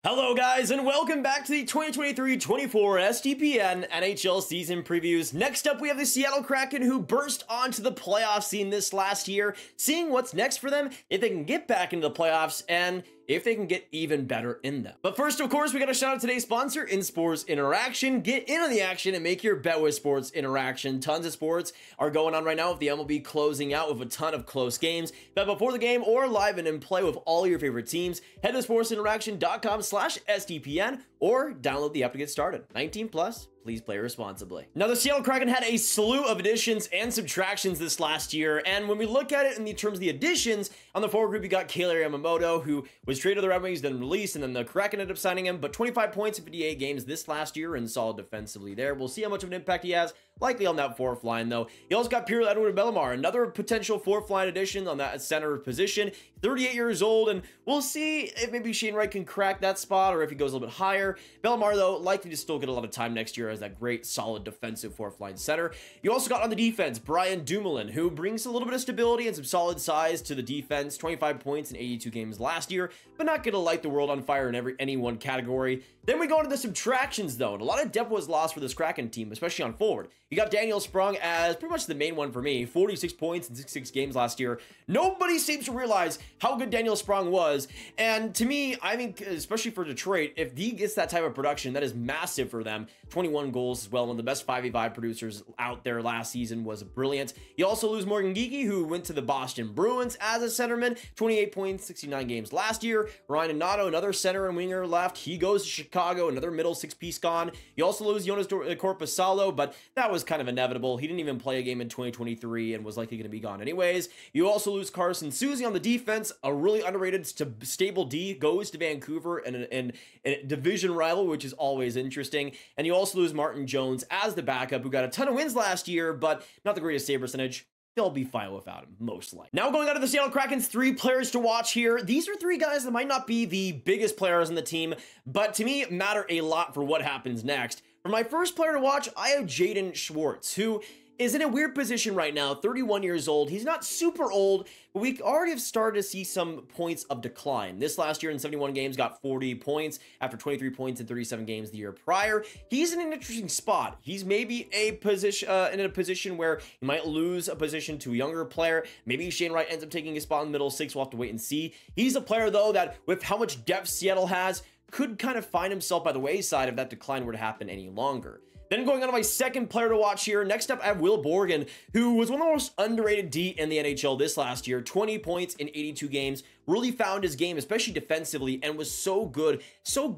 Hello guys and welcome back to the 2023-24 SDPN NHL season previews. Next up we have the Seattle Kraken, who burst onto the playoff scene this last year, seeing what's next for them, if they can get back into the playoffs, and if they can get even better in them. But first, of course, we got to shout out today's sponsor, In Sports Interaction. Get in on the action and make your bet with Sports Interaction. Tons of sports are going on right now with the MLB closing out with a ton of close games. Bet before the game or live and in play with all your favorite teams. Head to sportsinteraction.com/SDPN or download the app to get started. 18 plus. Please play responsibly. Now, the Seattle Kraken had a slew of additions and subtractions this last year, and when we look at it in the terms of the additions, on the forward group, you got Kailer Yamamoto, who was traded to the Red Wings, then released, and then the Kraken ended up signing him, but 25 points in 58 games this last year, and solid defensively there. We'll see how much of an impact he has, likely on that fourth line, though. You also got Pierre-Edouard Bellemare, another potential fourth line addition on that center position, 38 years old, and we'll see if maybe Shane Wright can crack that spot, or if he goes a little bit higher. Bellemare, though, likely to still get a lot of time next year as that great, solid defensive fourth line center. You also got on the defense, Brian Dumoulin, who brings a little bit of stability and some solid size to the defense, 25 points in 82 games last year, but not gonna light the world on fire in any one category. Then we go into the subtractions, though, and a lot of depth was lost for this Kraken team, especially on forward. You got Daniel Sprung as pretty much the main one for me, 46 points in 66 games last year. Nobody seems to realize how good Daniel Sprung was, and to me, I think, especially for Detroit, if he gets that type of production, that is massive for them. 21 goals as well, one of the best 5v5 producers out there last season, was brilliant. You also lose Morgan Geekie, who went to the Boston Bruins as a centerman, 28 points, 69 games last year. Ryan Donato, another center and winger, left. He goes to Chicago, another middle six-piece gone. You also lose Jonas Korpisalo, but that was kind of inevitable. He didn't even play a game in 2023 and was likely going to be gone anyways. You also lose Carson Soucy on the defense, a really underrated, stable D, goes to Vancouver and a division rival, which is always interesting. And you also lose Martin Jones as the backup, who got a ton of wins last year, but not the greatest save percentage. They'll be fine without him, most likely. Now, going on to the Seattle Kraken's three players to watch here. These are three guys that might not be the biggest players on the team, but to me, matter a lot for what happens next. For my first player to watch, I have Jaden Schwartz, who is in a weird position right now, 31 years old. He's not super old, but we already have started to see some points of decline. This last year in 71 games got 40 points after 23 points in 37 games the year prior. He's in an interesting spot. He's maybe in a position where he might lose a position to a younger player. Maybe Shane Wright ends up taking a spot in the middle six. We'll have to wait and see. He's a player, though, that with how much depth Seattle has, could kind of find himself by the wayside if that decline were to happen any longer. Then going on to my second player to watch here, next up I have Will Borgen, who was one of the most underrated D in the NHL this last year. 20 points in 82 games, really found his game, especially defensively, and was so good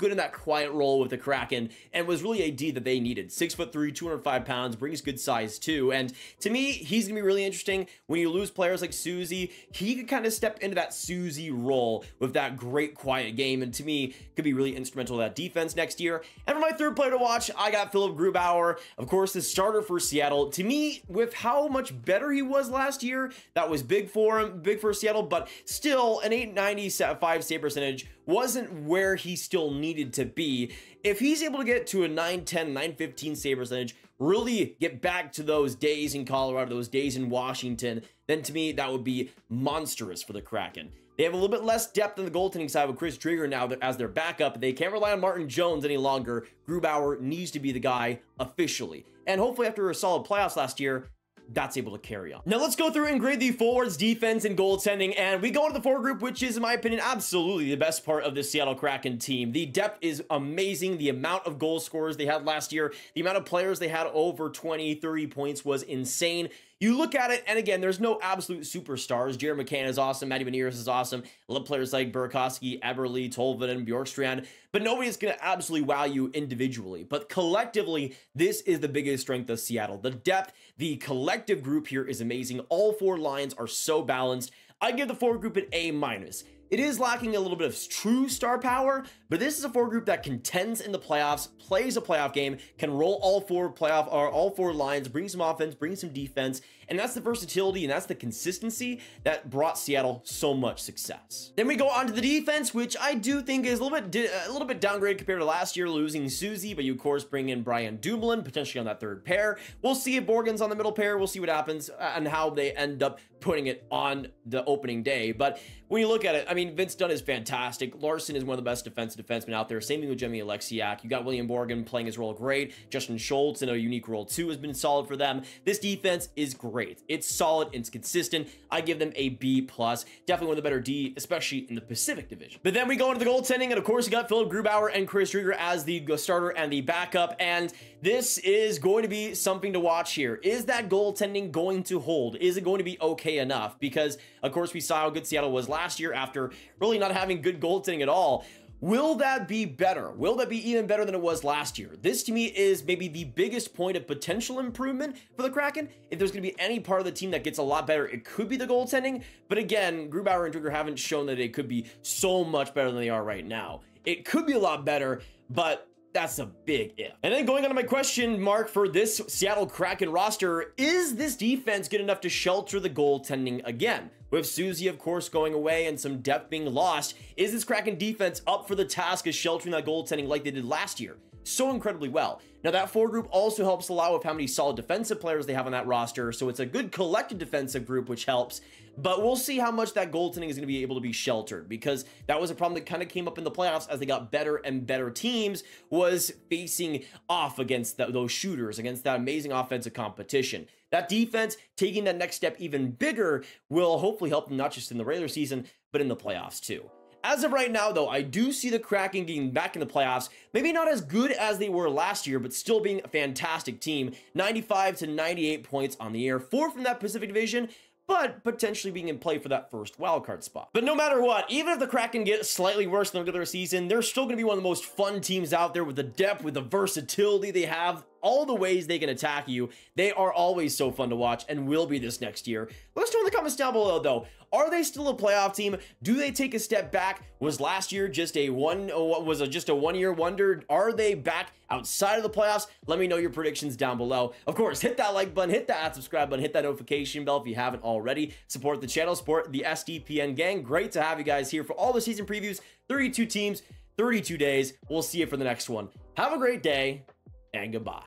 in that quiet role with the Kraken, and was really a D that they needed. 6'3", 205 pounds, brings good size too, and to me, he's gonna be really interesting. When you lose players like Soucy, he could kind of step into that Soucy role with that great quiet game, and to me, could be really instrumental to that defense next year. And for my third player to watch, I got Philip Grubauer, of course, the starter for Seattle. To me, with how much better he was last year, that was big for him, big for Seattle, but still, an 895 save percentage wasn't where he still needed to be. If he's able to get to a 910, 915 save percentage, really get back to those days in Colorado, those days in Washington, then to me, that would be monstrous for the Kraken. They have a little bit less depth on the goaltending side with Chris Driedger now as their backup. They can't rely on Martin Jones any longer. Grubauer needs to be the guy officially. And hopefully after a solid playoffs last year, that's able to carry on. Now let's go through and grade the forwards, defense, and goaltending, and we go into the forward group, which is, in my opinion, absolutely the best part of the Seattle Kraken team. The depth is amazing. The amount of goal scorers they had last year, the amount of players they had over 20, 30 points was insane. You look at it, and again, there's no absolute superstars. Jared McCann is awesome. Matty Beniers is awesome. I love players like Burakovsky, Eberle, Tolvanen, Bjorkstrand, but nobody's going to absolutely wow you individually. But collectively, this is the biggest strength of Seattle. The depth, the collective group here is amazing. All four lines are so balanced. I give the forward group an A-. It is lacking a little bit of true star power, but this is a forward group that contends in the playoffs, plays a playoff game, can roll all four lines, bring some offense, bring some defense, and that's the versatility and that's the consistency that brought Seattle so much success. Then we go on to the defense, which I do think is a little bit downgraded compared to last year, losing Susie, but you of course bring in Brian Dumoulin potentially on that third pair. We'll see if Borgen's on the middle pair. We'll see what happens and how they end up putting it on the opening day. But when you look at it, I mean, Vince Dunn is fantastic. Larson is one of the best defensive defensemen out there. Same thing with Jimmy Alexiak. You got William Borgen playing his role great. Justin Schultz in a unique role too has been solid for them. This defense is great. It's solid. It's consistent. I give them a B+. Definitely one of the better D, especially in the Pacific Division. But then we go into the goaltending, and of course you got Philip Grubauer and Chris Driedger as the starter and the backup, and this is going to be something to watch here. Is that goaltending going to hold? Is it going to be okay enough? Because of course we saw how good Seattle was last year after really not having good goaltending at all. Will that be better? Will that be even better than it was last year? This to me is maybe the biggest point of potential improvement for the Kraken. If there's going to be any part of the team that gets a lot better, it could be the goaltending. But again, Grubauer and Driedger haven't shown that it could be so much better than they are right now. It could be a lot better, but that's a big if. And then going on to my question mark for this Seattle Kraken roster, is this defense good enough to shelter the goaltending again? With Susie, of course, going away and some depth being lost, is this Kraken defense up for the task of sheltering that goaltending like they did last year so incredibly well? Now, that forward group also helps a lot with how many solid defensive players they have on that roster, so it's a good collected defensive group, which helps. But we'll see how much that goaltending is going to be able to be sheltered, because that was a problem that kind of came up in the playoffs as they got better and better teams, was facing off against those shooters, against that amazing offensive competition. That defense taking that next step even bigger will hopefully help them not just in the regular season, but in the playoffs too. As of right now, though, I do see the Kraken getting back in the playoffs. Maybe not as good as they were last year, but still being a fantastic team. 95 to 98 points on the year. 4 from that Pacific Division, but potentially being in play for that first wildcard spot. But no matter what, even if the Kraken get slightly worse than the regular season, they're still going to be one of the most fun teams out there with the depth, with the versatility they have, all the ways they can attack you. They are always so fun to watch and will be this next year. Let us know in the comments down below, though. Are they still a playoff team? Do they take a step back? Was last year just a one-year wonder? Are they back outside of the playoffs? Let me know your predictions down below. Of course, hit that like button, hit that subscribe button, hit that notification bell if you haven't already. Support the channel, support the SDPN gang. Great to have you guys here for all the season previews. 32 teams, 32 days. We'll see you for the next one. Have a great day, and goodbye.